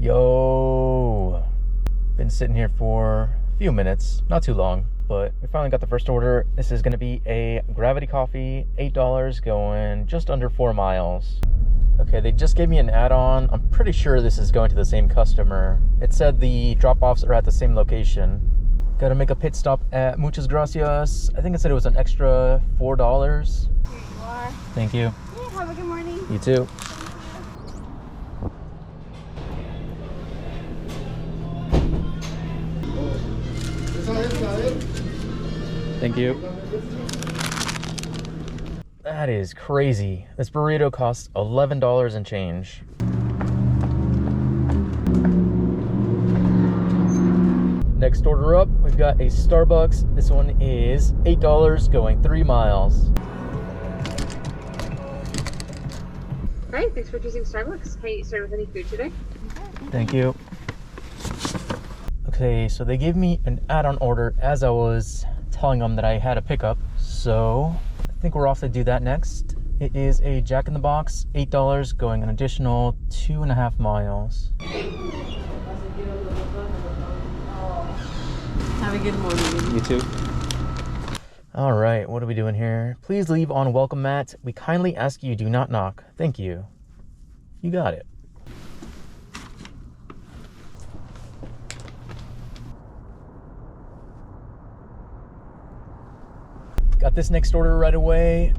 Yo, been sitting here for a few minutes, not too long, but we finally got the first order. This is going to be a gravity coffee, $8, going just under 4 miles. Okay, they just gave me an add-on. I'm pretty sure this is going to the same customer. It said the drop-offs are at the same location. Gotta make a pit stop at Muchas Gracias. I think it said it was an extra $4. Here you are. Thank you. Yeah, have a good morning. You too. Thank you. That is crazy. This burrito costs $11 and change. Next order up, we've got a Starbucks. This one is $8, going 3 miles. Hi, thanks for choosing Starbucks. Can you serve with any food today? Thank you. Okay, so they gave me an add-on order as I was telling them that I had a pickup. So I think we're off to do that next. It is a Jack in the Box, $8, going an additional 2.5 miles. Have a good morning. You too. All right, what are we doing here? Please leave on welcome mat. We kindly ask you do not knock. Thank you. You got it. Got this next order right away.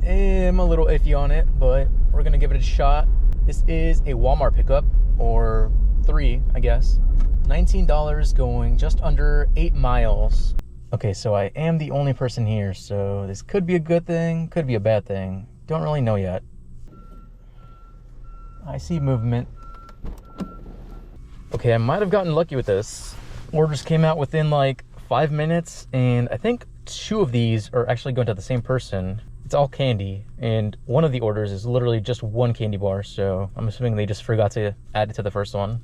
I'm a little iffy on it, but we're gonna give it a shot. This is a Walmart pickup, or 3, I guess. $19, going just under 8 miles. Okay, so I am the only person here, so this could be a good thing, could be a bad thing. Don't really know yet. I see movement. Okay, I might have gotten lucky with this. Orders came out within like 5 minutes, and I think 2 of these are actually going to the same person. It's all candy, and one of the orders is literally just 1 candy bar, so I'm assuming they just forgot to add it to the first one.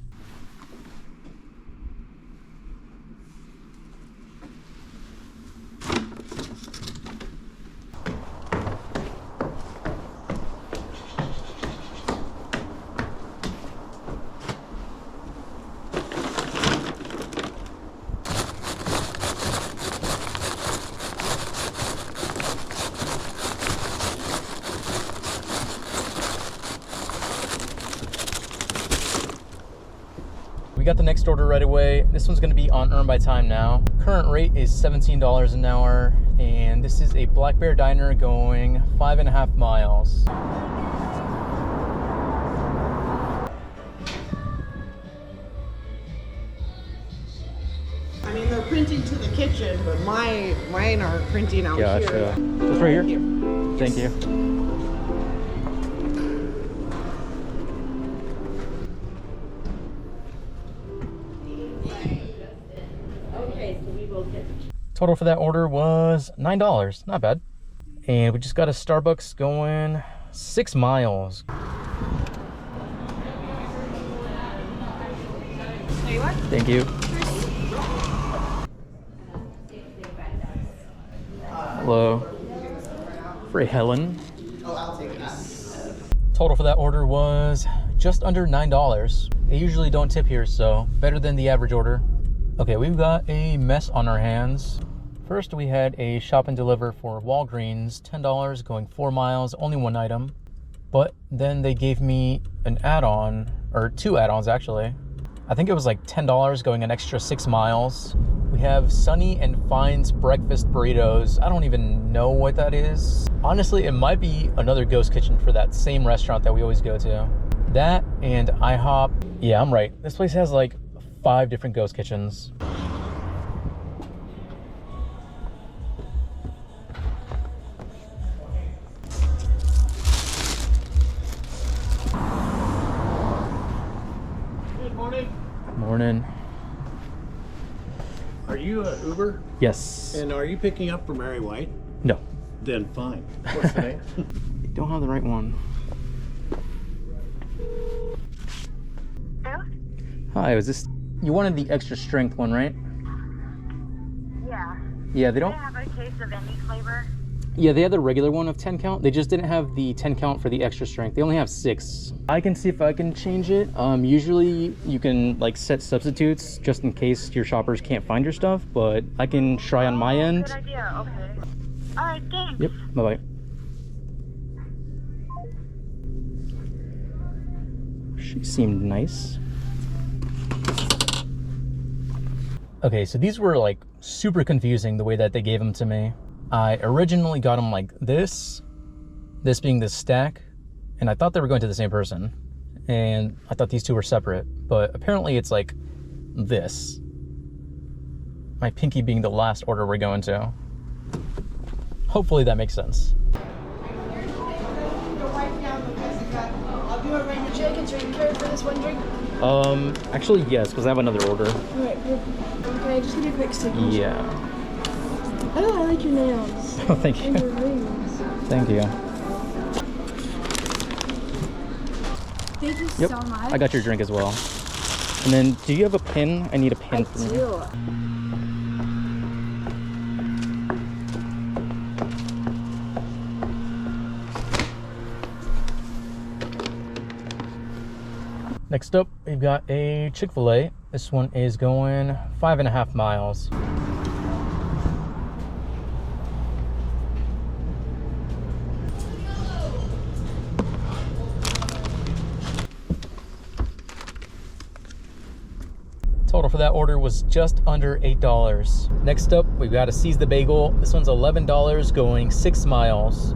We got the next order right away. This one's gonna be on Earn by Time now. Current rate is $17 an hour, and this is a Black Bear Diner going 5.5 miles. I mean, they're printing to the kitchen, but mine are printing out Gotcha. here. Just right here? Thank you. Total for that order was $9. Not bad. And we just got a Starbucks going 6 miles. There you are. Thank you. Hello. For Helen. Total for that order was just under $9. They usually don't tip here, so better than the average order. Okay, we've got a mess on our hands. First, we had a shop and deliver for Walgreens, $10, going 4 miles, only 1 item. But then they gave me an add-on, or 2 add-ons actually. I think it was like $10, going an extra 6 miles. We have Sunny and Fine's breakfast burritos. I don't even know what that is. Honestly, it might be another ghost kitchen for that same restaurant that we always go to. That and IHOP. Yeah, I'm right. This place has like 5 different ghost kitchens. Good morning. Morning. Are you Uber? Yes. And are you picking up for Mary White? No. Then fine. What's the name? You don't have the right one. Hello? Hi, was this... You wanted the extra strength one, right? Yeah. Yeah, they Do don't... I have a case of any flavor? Yeah, they had the regular one of 10 count. They just didn't have the 10 count for the extra strength. They only have 6. I can see if I can change it. Usually you can like set substitutes just in case your shoppers can't find your stuff, but I can try on my end. Good idea. Okay. All right. Thanks. Yep. Bye-bye. She seemed nice. Okay, so these were like super confusing the way that they gave them to me. I originally got them like this being the stack, and I thought they were going to the same person, and I thought these two were separate, but apparently it's like this. My pinky being the last order we're going to. Hopefully that makes sense. Should I get drink card for this one drink? Actually yes, because I have another order. Alright, can I just give you a quick stick? Yeah. Oh, I like your nails. Oh, thank you. And your rings. Thank you. Thank you Yep, so much. I got your drink as well. And then, do you have a pin? I need a pin I for me. do. Next up, we've got a Chick-fil-A. This one is going 5.5 miles. Total for that order was just under $8. Next up, we've got a Seize the Bagel. This one's $11 going 6 miles.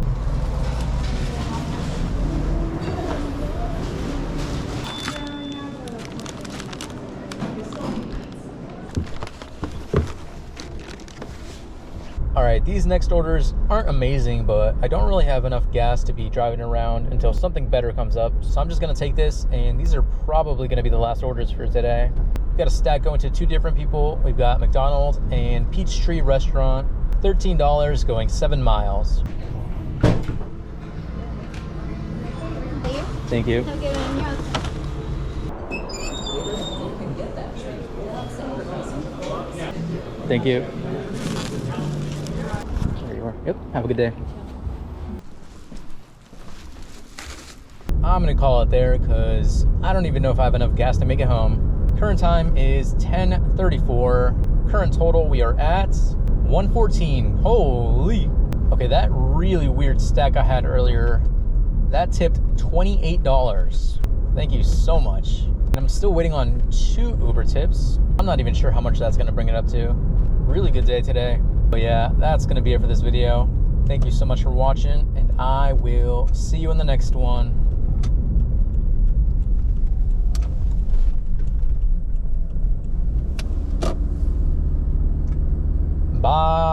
Alright, these next orders aren't amazing, but I don't really have enough gas to be driving around until something better comes up. So I'm just going to take this, and these are probably going to be the last orders for today. We've got a stack going to 2 different people. We've got McDonald's and Peachtree Restaurant. $13 going 7 miles. Thank you. Thank you. There you are. Yep, have a good day. I'm gonna call it there because I don't even know if I have enough gas to make it home. Current time is 10:34. Current total, we are at 114. Holy. Okay, that really weird stack I had earlier, that tipped $28. Thank you so much. And I'm still waiting on 2 Uber tips. I'm not even sure how much that's gonna bring it up to. Really good day today. But yeah, that's gonna be it for this video. Thank you so much for watching, and I will see you in the next one. Bye.